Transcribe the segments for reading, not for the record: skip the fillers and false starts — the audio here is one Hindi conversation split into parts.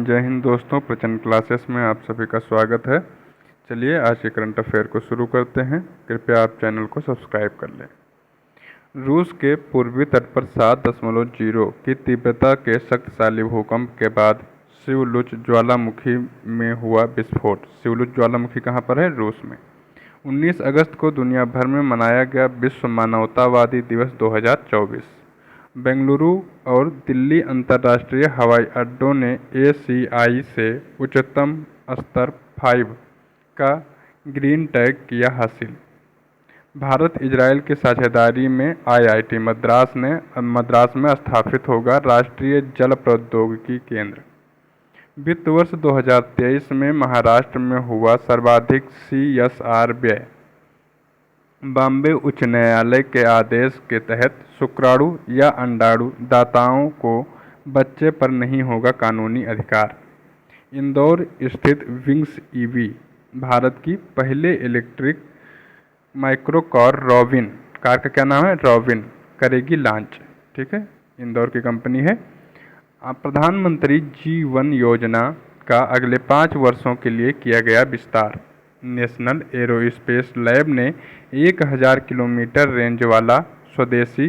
जय हिंद दोस्तों, प्रचंड क्लासेस में आप सभी का स्वागत है। चलिए आज के करंट अफेयर को शुरू करते हैं। कृपया आप चैनल को सब्सक्राइब कर लें। रूस के पूर्वी तट पर 7.0 की तीव्रता के शक्तिशाली भूकंप के बाद शिवलुच ज्वालामुखी में हुआ विस्फोट। शिवलुच ज्वालामुखी कहाँ पर है? रूस में। 19 अगस्त को दुनिया भर में मनाया गया विश्व मानवतावादी दिवस 2024। बेंगलुरु और दिल्ली अंतर्राष्ट्रीय हवाई अड्डों ने ACI से उच्चतम स्तर 5 का ग्रीन टैग किया हासिल। भारत इजराइल की साझेदारी में IIT मद्रास में स्थापित होगा राष्ट्रीय जल प्रौद्योगिकी केंद्र। वित्त वर्ष 2023 में महाराष्ट्र में हुआ सर्वाधिक CSR व्यय। बॉम्बे उच्च न्यायालय के आदेश के तहत शुक्राणु या अंडाणु दाताओं को बच्चे पर नहीं होगा कानूनी अधिकार। इंदौर स्थित विंग्स EV भारत की पहले electric micro car robin car का क्या नाम है? रॉबिन करेगी लॉन्च। ठीक है, इंदौर की कंपनी है। प्रधानमंत्री G1 योजना का अगले 5 वर्षों के लिए किया गया विस्तार। नेशनल एरोस्पेस लैब ने 1000 किलोमीटर रेंज वाला स्वदेशी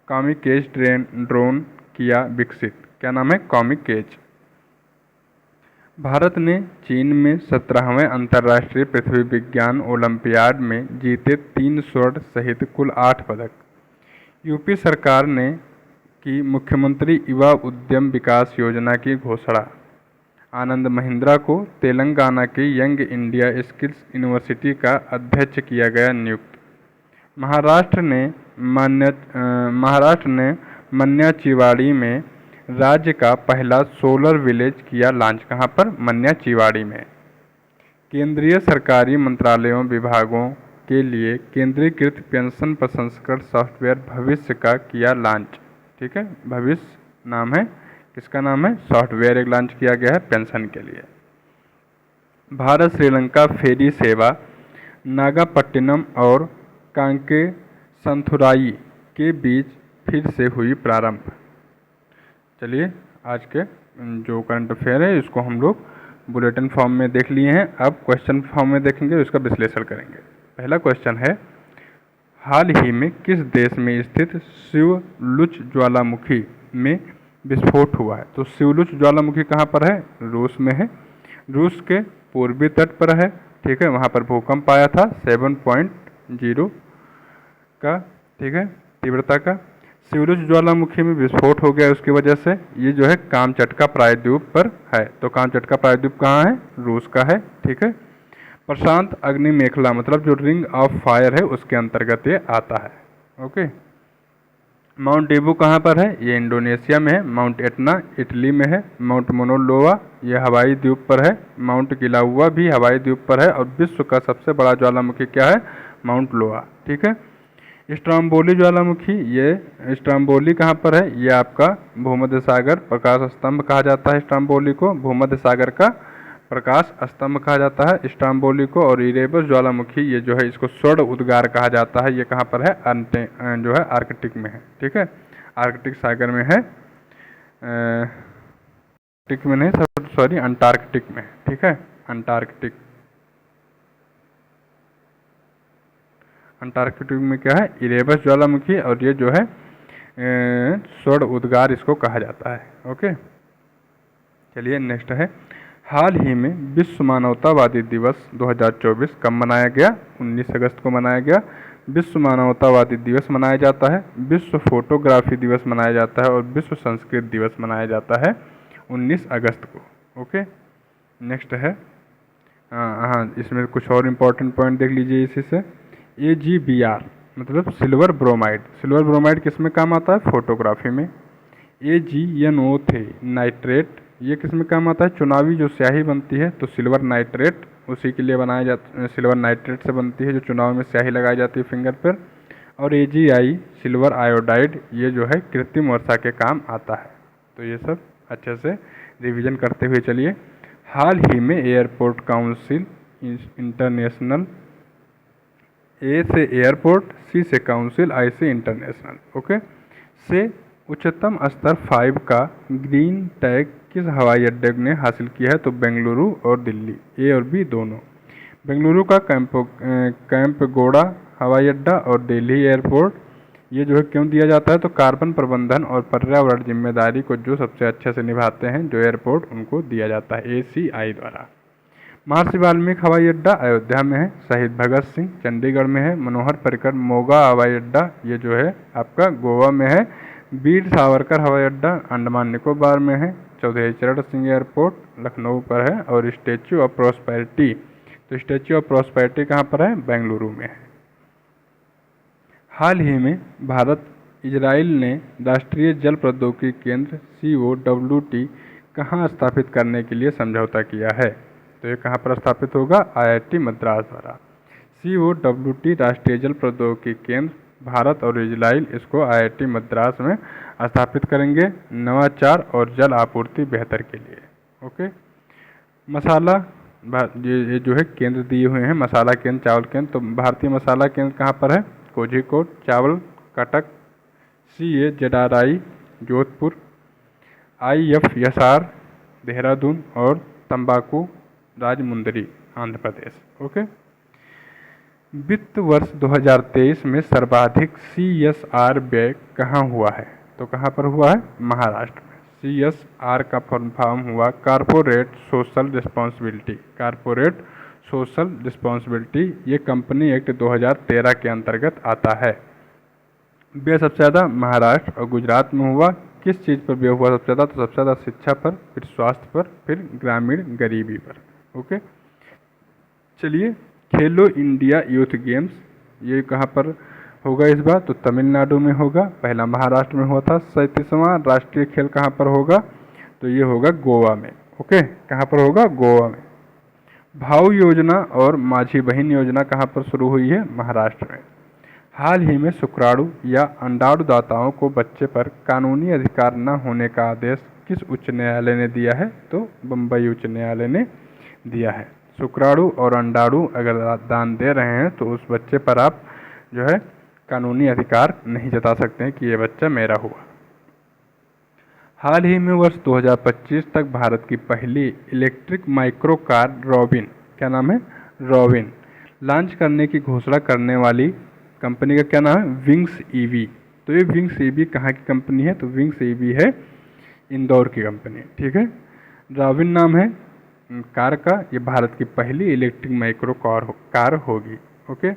कामिकेज ड्रोन किया विकसित। क्या नाम है? कामिकेज। भारत ने चीन में 17वें अंतर्राष्ट्रीय पृथ्वी विज्ञान ओलंपियाड में जीते 3 स्वर्ण सहित कुल 8 पदक। यूपी सरकार ने की मुख्यमंत्री युवा उद्यम विकास योजना की घोषणा। आनंद महिंद्रा को तेलंगाना के यंग इंडिया स्किल्स यूनिवर्सिटी का अध्यक्ष किया गया नियुक्त। महाराष्ट्र ने मन्याचिवाड़ी में राज्य का पहला सोलर विलेज किया लॉन्च। कहाँ पर? मन्याचिवाड़ी में। केंद्रीय सरकारी मंत्रालयों विभागों के लिए केंद्रीकृत पेंशन प्रसंस्करण सॉफ्टवेयर भविष्य का किया लॉन्च। ठीक है, भविष्य नाम है। किसका नाम है? सॉफ्टवेयर एक लॉन्च किया गया है पेंशन के लिए। भारत श्रीलंका फेरी सेवा नागापट्टिनम और कांके संथुराई के बीच फिर से हुई प्रारंभ। चलिए आज के जो करंट अफेयर है इसको हम लोग बुलेटिन फॉर्म में देख लिए हैं। अब क्वेश्चन फॉर्म में देखेंगे, इसका विश्लेषण करेंगे। पहला क्वेश्चन है, हाल ही में किस देश में स्थित शिवलुच ज्वालामुखी में विस्फोट हुआ है? तो शिवलुच ज्वालामुखी कहाँ पर है? रूस में है। रूस के पूर्वी तट पर है। ठीक है, वहाँ पर भूकंप आया था 7.0 का, ठीक है, तीव्रता का। शिवलुच ज्वालामुखी में विस्फोट हो गया उसकी वजह से। ये जो है कामचटका प्रायद्वीप पर है। तो कामचटका प्रायद्वीप कहाँ है? रूस का है। ठीक है, प्रशांत अग्नि मेखला मतलब जो रिंग ऑफ फायर है उसके अंतर्गत ये आता है। ओके। माउंट एबू कहाँ पर है? ये इंडोनेशिया में है। माउंट एटना इटली में है। माउंट मोनोलोवा ये हवाई द्वीप पर है। माउंट किलाउआ भी हवाई द्वीप पर है। और विश्व का सबसे बड़ा ज्वालामुखी क्या है? माउंट लोआ। ठीक है, स्ट्रोम्बोली ज्वालामुखी, ये स्ट्रोम्बोली कहाँ पर है? ये आपका भूमध्य सागर प्रकाश स्तंभ कहा जाता है। स्ट्रोम्बोली को भूमध्य सागर का प्रकाश स्तंभ कहा जाता है स्ट्रोम्बोली को। और इरेबस ज्वालामुखी ये जो है इसको स्वर्ण उद्गार कहा जाता है। ये कहाँ पर है? जो है आर्कटिक में है। ठीक है, आर्कटिक सागर में है। आर्कटिक में नहीं, सॉरी, अंटार्कटिक में। ठीक है, अंटार्कटिक में क्या है? इरेबस ज्वालामुखी। और ये जो है स्वर्ण उद्गार इसको कहा जाता है। ओके, चलिए नेक्स्ट है, हाल ही में विश्व मानवतावादी दिवस 2024 कब मनाया गया? 19 अगस्त को मनाया गया। विश्व मानवतावादी दिवस मनाया जाता है, विश्व फोटोग्राफी दिवस मनाया जाता है और विश्व संस्कृत दिवस मनाया जाता है 19 अगस्त को। ओके, नेक्स्ट है, हाँ इसमें कुछ और इम्पोर्टेंट पॉइंट देख लीजिए इसी से। AgBr मतलब सिल्वर ब्रोमाइड। सिल्वर ब्रोमाइड किस में काम आता है? फोटोग्राफी में। AgNO3 नाइट्रेट ये किस में काम आता है? चुनावी जो स्याही बनती है तो सिल्वर नाइट्रेट उसी के लिए बनाया जाता, सिल्वर नाइट्रेट से बनती है जो चुनाव में स्याही लगाई जाती है फिंगर पर। और AgI सिल्वर आयोडाइड ये जो है कृत्रिम वर्षा के काम आता है। तो ये सब अच्छे से रिवीजन करते हुए चलिए। हाल ही में एयरपोर्ट काउंसिल इंटरनेशनल, ए से एयरपोर्ट, सी से काउंसिल, आई से इंटरनेशनल, ओके, से उच्चतम स्तर 5 का ग्रीन टैग किस हवाई अड्डे ने हासिल किया है? तो बेंगलुरु और दिल्ली, ए और बी दोनों। बेंगलुरु का कैंपगोड़ा हवाई अड्डा और दिल्ली एयरपोर्ट, ये जो है क्यों दिया जाता है? तो कार्बन प्रबंधन और पर्यावरण जिम्मेदारी को जो सबसे अच्छे से निभाते हैं जो एयरपोर्ट, उनको दिया जाता है ACI द्वारा। महर्षि वाल्मीकि हवाई अड्डा अयोध्या में है। शहीद भगत सिंह चंडीगढ़ में है। मनोहर पर्रिकर मोगा हवाई अड्डा, ये जो है आपका गोवा में है। वीर सावरकर हवाई अड्डा अंडमान निकोबार में है। चौधरी चरण सिंह एयरपोर्ट लखनऊ पर है। और स्टैच्यू ऑफ प्रॉस्पेरिटी, तो स्टैच्यू ऑफ प्रॉस्पेरिटी कहाँ पर है? बेंगलुरु में है। हाल ही में भारत इजराइल ने राष्ट्रीय जल प्रौद्योगिकी केंद्र COWT कहाँ स्थापित करने के लिए समझौता किया है? तो ये कहाँ पर स्थापित होगा? IIT मद्रास द्वारा। COWT राष्ट्रीय जल प्रौद्योगिकी केंद्र भारत और इजराइल इसको IIT मद्रास में स्थापित करेंगे नवाचार और जल आपूर्ति बेहतर के लिए। ओके, मसाला ये जो है केंद्र दिए हुए हैं, मसाला केंद्र, चावल केंद्र। तो भारतीय मसाला केंद्र कहाँ पर है? कोझिकोड, चावल कटक, CAZRI जोधपुर, IFSR देहरादून और तंबाकू राजमुंदरी आंध्र प्रदेश। ओके, वित्त वर्ष 2023 में सर्वाधिक CSR व्यय कहाँ हुआ है? तो कहाँ पर हुआ है? महाराष्ट्र में। CSR का फॉर्म हुआ corporate social responsibility. Corporate social responsibility ये कंपनी एक्ट 2013 के अंतर्गत आता है। व्यय सबसे ज़्यादा महाराष्ट्र और गुजरात में हुआ। किस चीज़ पर व्यय हुआ सबसे ज़्यादा? तो सबसे ज़्यादा शिक्षा पर, फिर स्वास्थ्य पर, फिर ग्रामीण गरीबी पर। ओके, चलिए, खेलो इंडिया यूथ गेम्स ये कहाँ पर होगा इस बार? तो तमिलनाडु में होगा। पहला महाराष्ट्र में हुआ था। 37वां राष्ट्रीय खेल कहाँ पर होगा? तो ये होगा गोवा में। ओके, कहाँ पर होगा? गोवा में। भाऊ योजना और माझी बहन योजना कहाँ पर शुरू हुई है? महाराष्ट्र में। हाल ही में शुक्राणु या अंडाणुदाताओं को बच्चे पर कानूनी अधिकार न होने का आदेश किस उच्च न्यायालय ने दिया है? तो बम्बई उच्च न्यायालय ने दिया है। शुक्राणु और अंडाणु अगर दान दे रहे हैं तो उस बच्चे पर आप जो है कानूनी अधिकार नहीं जता सकते हैं कि ये बच्चा मेरा हुआ। हाल ही में वर्ष 2025 तक भारत की पहली इलेक्ट्रिक माइक्रो कार रॉबिन, क्या नाम है? रॉबिन, लॉन्च करने की घोषणा करने वाली कंपनी का क्या नाम है? Wings EV। तो ये विंग्स EV कहाँ की कंपनी है? तो विंग्स EV है इंदौर की कंपनी। ठीक है, रॉबिन नाम है कार का। ये भारत की पहली इलेक्ट्रिक माइक्रो कार होगी। ओके,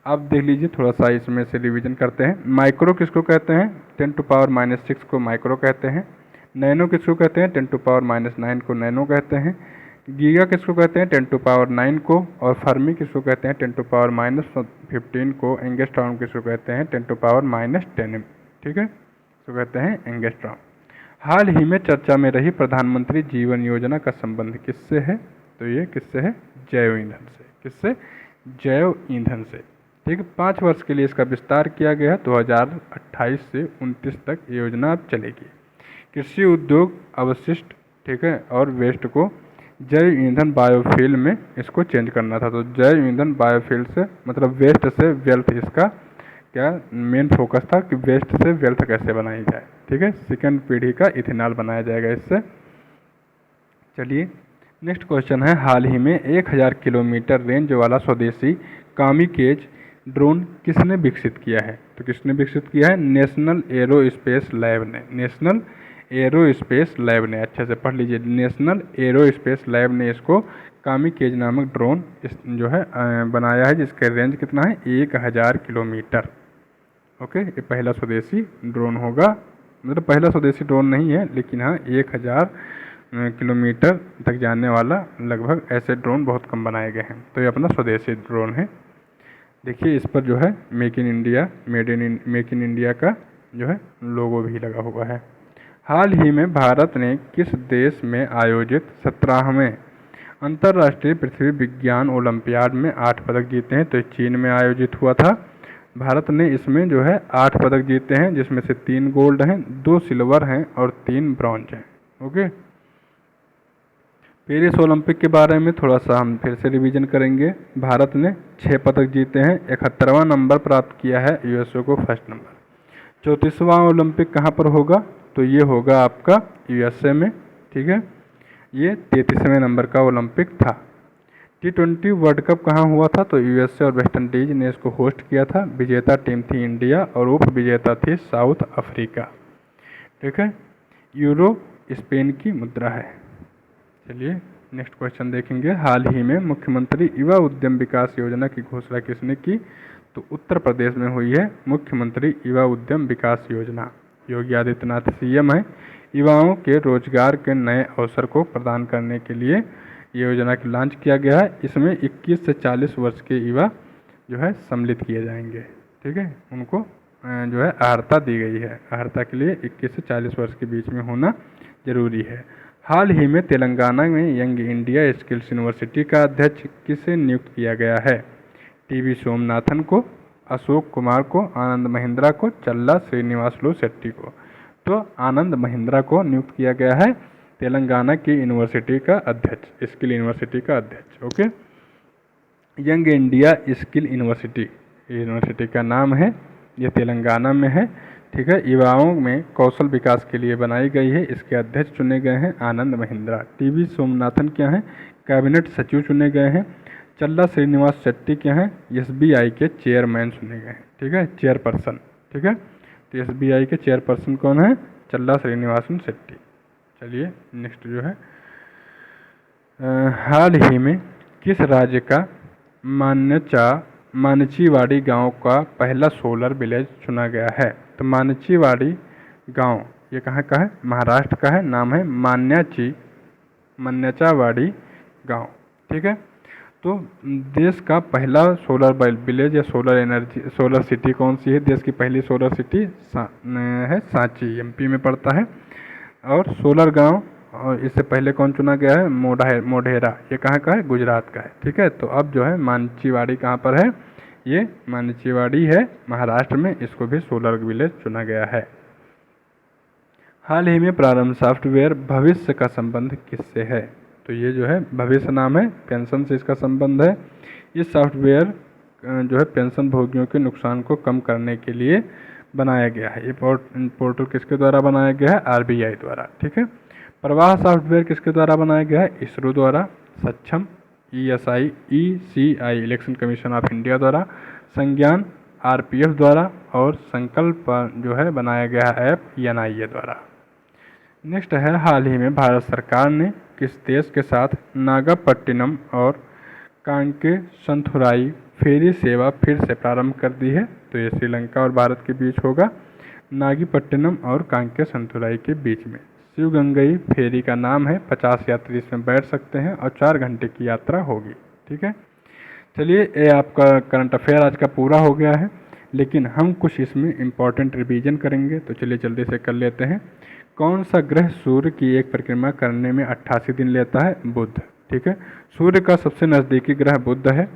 अब देख लीजिए, थोड़ा सा इसमें से रिवीजन करते हैं। माइक्रो किसको कहते हैं? 10⁻⁻6 को माइक्रो कहते हैं। नैनो किसको कहते हैं? 10⁻⁹ को नैनो कहते हैं। गीगा किसको कहते हैं? 10⁻9 को। और फर्मी किसको कहते हैं? 10⁻⁻15 को। एंगस्ट्रॉम किसको कहते हैं? 10⁻⁻10। ठीक है, इसको कहते हैं एंगस्ट्रॉम। हाल ही में चर्चा में रही प्रधानमंत्री जीवन योजना का संबंध किससे है? तो ये किससे है? जैव ईंधन से। किससे? जैव ईंधन से। ठीक है, 5 वर्ष के लिए इसका विस्तार किया गया। 2028 से 29 तक ये योजना अब चलेगी। कृषि उद्योग अवशिष्ट, ठीक है, और वेस्ट को जैव ईंधन बायोफ्यूल में इसको चेंज करना था। तो जैव ईंधन बायोफ्यूल से मतलब वेस्ट से वेल्थ, इसका क्या मेन फोकस था कि वेस्ट से वेल्थ कैसे बनाई जाए। ठीक है, सेकंड पीढ़ी का इथेनॉल बनाया जाएगा इससे। चलिए, नेक्स्ट क्वेश्चन है, हाल ही में 1000 किलोमीटर रेंज वाला स्वदेशी कामिकेज ड्रोन किसने विकसित किया है? तो किसने विकसित किया है? नेशनल एरोस्पेस लैब ने। नेशनल एरोस्पेस लैब ने, अच्छे से पढ़ लीजिए, नेशनल एरोस्पेस लैब ने इसको कामिकेज नामक ड्रोन जो है बनाया है, जिसका रेंज कितना है? 1000 किलोमीटर। ओके, ये पहला स्वदेशी ड्रोन होगा। मतलब पहला स्वदेशी ड्रोन नहीं है, लेकिन हाँ 1000 किलोमीटर तक जाने वाला लगभग ऐसे ड्रोन बहुत कम बनाए गए हैं। तो ये अपना स्वदेशी ड्रोन है। देखिए, इस पर जो है मेक इन इंडिया का जो है लोगो भी लगा हुआ है। हाल ही में भारत ने किस देश में आयोजित 17वें अंतर्राष्ट्रीय पृथ्वी विज्ञान ओलंपियाड में 8 पदक जीते हैं? तो चीन में आयोजित हुआ था। भारत ने इसमें जो है 8 पदक जीते हैं, जिसमें से 3 गोल्ड हैं, 2 सिल्वर हैं और 3 ब्रॉन्ज हैं। ओके, पेरिस ओलंपिक के बारे में थोड़ा सा हम फिर से रिवीजन करेंगे। भारत ने 6 पदक जीते हैं, 71वां नंबर प्राप्त किया है, USA को फर्स्ट नंबर। 34वां ओलंपिक कहाँ पर होगा? तो ये होगा आपका यूएसए में, ठीक है। ये 33वें नंबर का ओलंपिक था। T20 वर्ल्ड कप कहाँ हुआ था? तो यूएसए और वेस्ट इंडीज ने इसको होस्ट किया था। विजेता टीम थी इंडिया और उप विजेता थी साउथ अफ्रीका, ठीक है। यूरो स्पेन की मुद्रा है। चलिए नेक्स्ट क्वेश्चन देखेंगे। हाल ही में मुख्यमंत्री युवा उद्यम विकास योजना की घोषणा किसने की? तो उत्तर प्रदेश में हुई है मुख्यमंत्री युवा उद्यम विकास योजना। योगी आदित्यनाथ सीएम है। युवाओं के रोजगार के नए अवसर को प्रदान करने के लिए ये योजना की लॉन्च किया गया है। इसमें 21 से 40 वर्ष के युवा जो है सम्मिलित किए जाएंगे, ठीक है। उनको जो है अर्हता दी गई है। अर्हता के लिए 21 से 40 वर्ष के बीच में होना जरूरी है। हाल ही में तेलंगाना में यंग इंडिया स्किल्स यूनिवर्सिटी का अध्यक्ष किसे नियुक्त किया गया है? टीवी सोमनाथन को, अशोक कुमार को, आनंद महिंद्रा को, चल्ला श्रीनिवासलू शेट्टी को। तो आनंद महिंद्रा को नियुक्त किया गया है तेलंगाना की यूनिवर्सिटी का अध्यक्ष, स्किल यूनिवर्सिटी का अध्यक्ष, okay. Young India skill university का नाम है, ये तेलंगाना में है, ठीक है। युवाओं में कौशल विकास के लिए बनाई गई है। इसके अध्यक्ष चुने गए हैं आनंद महिंद्रा। टीवी सोमनाथन क्या हैं? कैबिनेट सचिव चुने गए हैं। चल्ला श्रीनिवास शेट्टी क्या हैं? एसबीआई के चेयरमैन चुने गए हैं, ठीक है, चेयरपर्सन, ठीक है। तो एसबीआई के चेयरपर्सन कौन है? चल्ला श्रीनिवासन शेट्टी। चलिए नेक्स्ट जो है, हाल ही में किस राज्य का मानचीवाड़ी गांव का पहला सोलर विलेज चुना गया है? तो मानचीवाड़ी गांव ये कहाँ का है? महाराष्ट्र का है। नाम है मान्याचावाड़ी गांव, ठीक है। तो देश का पहला सोलर विलेज या सोलर सिटी कौन सी है? देश की पहली सोलर सिटी है सांची, एमपी में पड़ता है। और सोलर गांव, और इससे पहले कौन चुना गया है? मोढेरा, ये कहाँ का है? गुजरात का है, ठीक है। तो अब जो है मानचीवाड़ी कहाँ पर है? ये मानचीवाड़ी है महाराष्ट्र में। इसको भी सोलर विलेज चुना गया है। हाल ही में प्रारंभ सॉफ्टवेयर भविष्य का संबंध किससे है? तो ये जो है भविष्य नाम है, पेंशन से इसका संबंध है। ये सॉफ्टवेयर जो है पेंशन भोगियों के नुकसान को कम करने के लिए बनाया गया है। ये पोर्टल किसके द्वारा बनाया गया है? आरबीआई द्वारा, ठीक है। प्रवाह सॉफ्टवेयर किसके द्वारा बनाया गया है? इसरो द्वारा। सक्षम ECI election commission of India द्वारा। संज्ञान आरपीएफ द्वारा। और संकल्प जो है बनाया गया है ऐप NIA द्वारा। नेक्स्ट है, हाल ही में भारत सरकार ने किस देश के साथ नागापट्टिनम और कांके संथुराई फेरी सेवा फिर से प्रारंभ कर दी है? तो ये श्रीलंका और भारत के बीच होगा, नागपट्टिनम और कांके संथुराई के बीच में। शिवगंगई फेरी का नाम है। 50 यात्री इसमें बैठ सकते हैं और 4 घंटे की यात्रा होगी, ठीक है। चलिए ये आपका करंट अफेयर आज का पूरा हो गया है, लेकिन हम कुछ इसमें इम्पॉर्टेंट रिवीजन करेंगे। तो चलिए जल्दी से कर लेते हैं। कौन सा ग्रह सूर्य की एक परिक्रमा करने में 88 दिन लेता है? बुध, ठीक है। सूर्य का सबसे नज़दीकी ग्रह बुध है।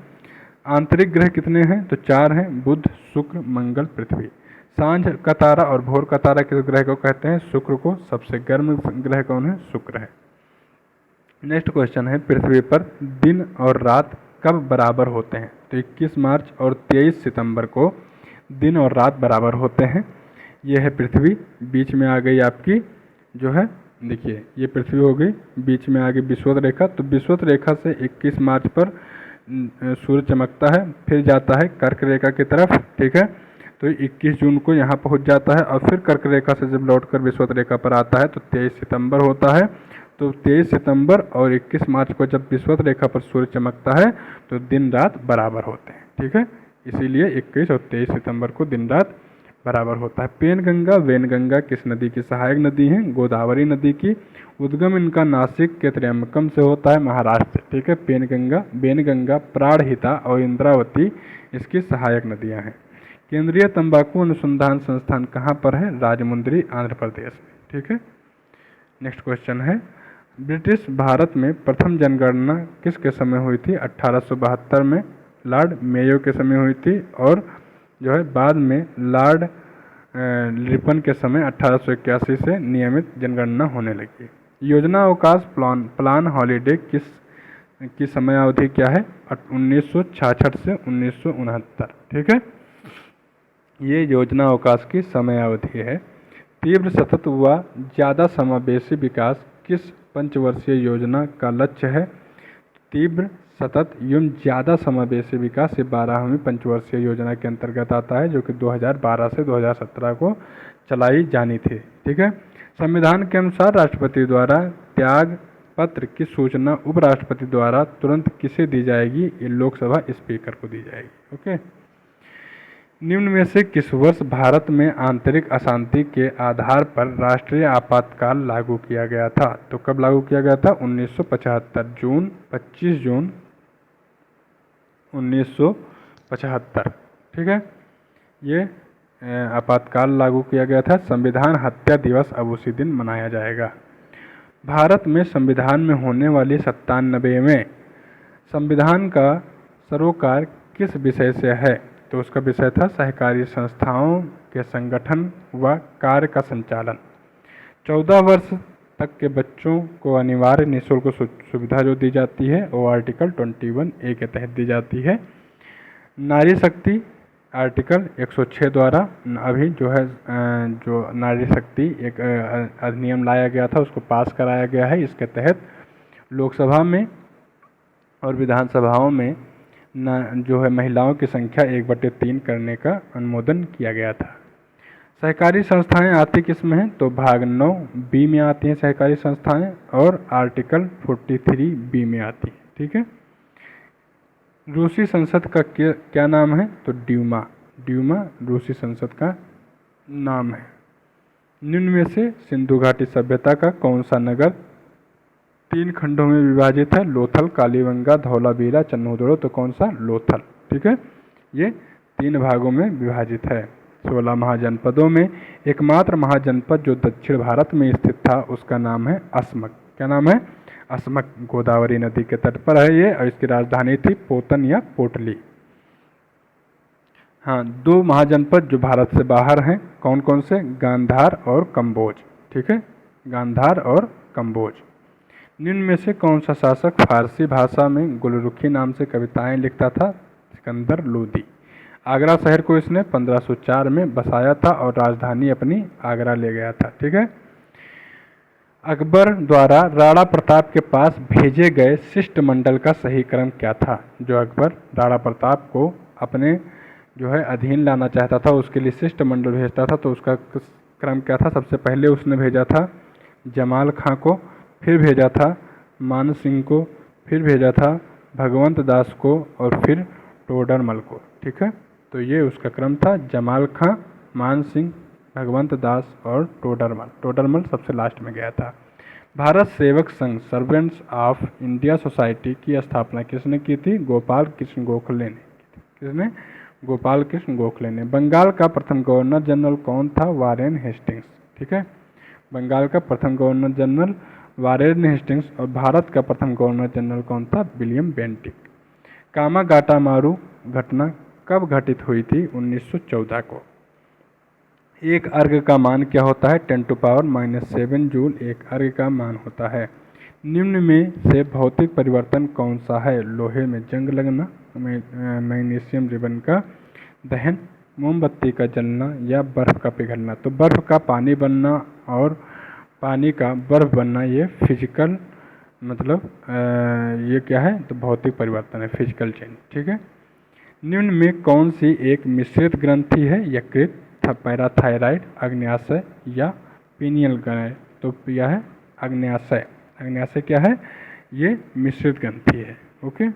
आंतरिक ग्रह कितने हैं? तो 4 हैं, बुध, शुक्र, मंगल, पृथ्वी। सांझ का तारा और भोर का तारा किस ग्रह को कहते हैं? शुक्र को। सबसे गर्म ग्रह कौन है? शुक्र है। नेक्स्ट क्वेश्चन है, पृथ्वी पर दिन और रात कब बराबर होते हैं? तो 21 मार्च और 23 सितंबर को दिन और रात बराबर होते हैं। ये है पृथ्वी, बीच में आ गई आपकी जो है, देखिए ये पृथ्वी हो गई, बीच में आ गई विषुवत रेखा। तो विषुवत रेखा से 21 मार्च पर सूर्य चमकता है, फिर जाता है कर्क रेखा की तरफ, ठीक है। तो 21 जून को यहाँ पहुँच जाता है और फिर कर्क रेखा से जब लौटकर विषुवत रेखा पर आता है तो 23 सितंबर होता है। तो 23 सितंबर और 21 मार्च को जब विषुवत रेखा पर सूर्य चमकता है तो दिन रात बराबर होते हैं, ठीक है। इसीलिए 21 और 23 सितंबर को दिन रात बराबर होता है। पेनगंगा वेनगंगा किस नदी की सहायक नदी है? गोदावरी नदी की। उद्गम इनका नासिक के त्र्यंबकम से होता है, महाराष्ट्र, ठीक है। पेनगंगा, वेनगंगा, प्राणहिता और इंद्रावती इसकी सहायक नदियां हैं। केंद्रीय तंबाकू अनुसंधान संस्थान कहाँ पर है? राजमुंद्री, आंध्र प्रदेश में, ठीक है। नेक्स्ट क्वेश्चन है, ब्रिटिश भारत में प्रथम जनगणना किसके समय हुई थी? 1872 में लॉर्ड मेयो के समय हुई थी, और जो है बाद में लॉर्ड रिपन के समय 1881 से नियमित जनगणना होने लगी। योजना अवकाश प्लान हॉलीडे की समय अवधि क्या है? 1966 से 1969, ठीक है। ये योजना अवकाश की समयावधि है। तीव्र, सतत व ज़्यादा समावेशी विकास किस पंचवर्षीय योजना का लक्ष्य है? तीव्र, सतत एवं ज़्यादा समावेशी विकास ये 12वीं पंचवर्षीय योजना के अंतर्गत आता है, जो कि 2012 से 2017 को चलाई जानी थी। ठीक है। संविधान के अनुसार राष्ट्रपति द्वारा त्याग पत्र की सूचना उपराष्ट्रपति द्वारा तुरंत किसे दी जाएगी? ये लोकसभा स्पीकर को दी जाएगी। ओके। निम्न में से किस वर्ष भारत में आंतरिक अशांति के आधार पर राष्ट्रीय आपातकाल लागू किया गया था? तो कब लागू किया गया था? 1975 जून, 25 जून 1975। ठीक है। ये आपातकाल लागू किया गया था। संविधान हत्या दिवस अब उसी दिन मनाया जाएगा। भारत में संविधान में होने वाली 97वें संविधान का सरोकार किस विषय से है? तो उसका विषय था सहकारी संस्थाओं के संगठन व कार्य का संचालन। 14 वर्ष तक के बच्चों को अनिवार्य निःशुल्क सुविधा जो दी जाती है वो आर्टिकल 21A के तहत दी जाती है। नारी शक्ति आर्टिकल 106 द्वारा अभी जो है जो नारी शक्ति एक अधिनियम लाया गया था, उसको पास कराया गया है। इसके तहत लोकसभा में और विधानसभाओं में जो है महिलाओं की संख्या 1/3 करने का अनुमोदन किया गया था। सहकारी संस्थाएं आती किस में हैं? तो भाग 9B में आती हैं सहकारी संस्थाएं, और आर्टिकल 43B में आती हैं। ठीक है। रूसी संसद का क्या नाम है? तो ड्यूमा। ड्यूमा रूसी संसद का नाम है। निम्न में से सिंधु घाटी सभ्यता का कौन सा नगर 3 खंडों में विभाजित है? लोथल, कालीबंगा, धौलावीरा, चन्होदड़ो। तो कौन सा? लोथल। ठीक है। ये 3 भागों में विभाजित है। 16 महाजनपदों में एकमात्र महाजनपद जो दक्षिण भारत में स्थित था उसका नाम है असमक। क्या नाम है? असमक। गोदावरी नदी के तट पर है ये, और इसकी राजधानी थी पोतन या पोटली। हाँ, 2 महाजनपद जो भारत से बाहर हैं, कौन कौन से? गांधार और कंबोज। ठीक है। गांधार और कंबोज। निम्न में से कौन सा शासक फारसी भाषा में गुलरुखी नाम से कविताएं लिखता था? सिकंदर लोदी। आगरा शहर को इसने 1504 में बसाया था और राजधानी अपनी आगरा ले गया था। ठीक है। अकबर द्वारा राणा प्रताप के पास भेजे गए शिष्टमंडल का सही क्रम क्या था? जो अकबर राणा प्रताप को अपने जो है अधीन लाना चाहता था, उसके लिए शिष्टमंडल भेजता था, तो उसका क्रम क्या था? सबसे पहले उसने भेजा था जमाल खां को, फिर भेजा था मान सिंह को, फिर भेजा था भगवंत दास को, और फिर टोडरमल को। ठीक है। तो ये उसका क्रम था, जमाल खां, मान सिंह, भगवंत दास और टोडरमल। टोडरमल सबसे लास्ट में गया था। Bharat Sevak Sangh servants of India society की स्थापना किसने की थी? गोपाल कृष्ण गोखले ने। किसने? गोपाल कृष्ण गोखले ने। बंगाल का प्रथम गवर्नर जनरल कौन था? Warren Hastings. ठीक है। बंगाल का प्रथम गवर्नर जनरल वारेन हेस्टिंग्स, और भारत का प्रथम गवर्नर जनरल कौन था? William Bentinck. कामागाटामारू घटना कब घटित हुई थी? 1914 को। एक अर्घ का मान क्या होता है? 10⁻⁻7 जूल एक अर्घ का मान होता है। निम्न में से भौतिक परिवर्तन कौन सा है? लोहे में जंग लगना, मैग्नीशियम रिबन का दहन, मोमबत्ती का जलना, या बर्फ का पिघलना। तो बर्फ का पानी बनना और पानी का बर्फ बनना, ये फिजिकल मतलब ये क्या है? तो भौतिक परिवर्तन है, फिजिकल चेंज। ठीक है। निम्न में कौन सी एक मिश्रित ग्रंथि है? यकृत, पैराथायराइड, अग्न्याशय या पीनियल ग्रंथि। तो यह है अग्न्याशय। अग्न्याशय क्या है? ये मिश्रित ग्रंथि है। ओके।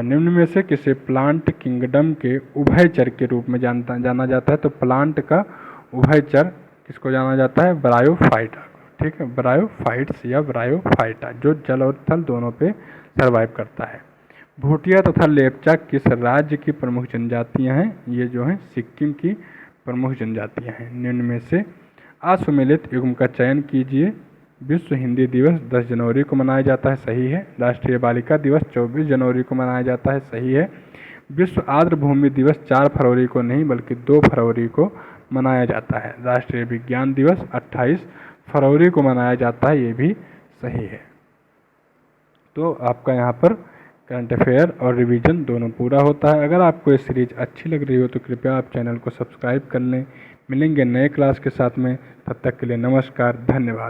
निम्न में से किसे प्लांट किंगडम के उभयचर के रूप में जाना जाता है? तो प्लांट का उभयचर किसको जाना जाता है? ब्रायोफाइटा। ठीक है। ब्रायोफाइट्स या ब्रायोफाइटा, जो जल और थल दोनों पे सर्वाइव करता है। भूटिया तथा लेपचा किस राज्य की प्रमुख जनजातियां हैं? ये जो हैं सिक्किम की प्रमुख जनजातियां हैं। निम्न में से असुमेलित युग्म का चयन कीजिए। विश्व हिंदी दिवस 10 जनवरी को मनाया जाता है, सही है। राष्ट्रीय बालिका दिवस 24 जनवरी को मनाया जाता है, सही है। विश्व आर्द्र भूमि दिवस 4 फरवरी को नहीं बल्कि 2 फरवरी को मनाया जाता है। राष्ट्रीय विज्ञान दिवस 28 फरवरी को मनाया जाता है, ये भी सही है। तो आपका यहाँ पर करंट अफेयर और रिवीजन दोनों पूरा होता है। अगर आपको ये सीरीज अच्छी लग रही हो तो कृपया आप चैनल को सब्सक्राइब कर लें। मिलेंगे नए क्लास के साथ में, तब तक के लिए नमस्कार, धन्यवाद।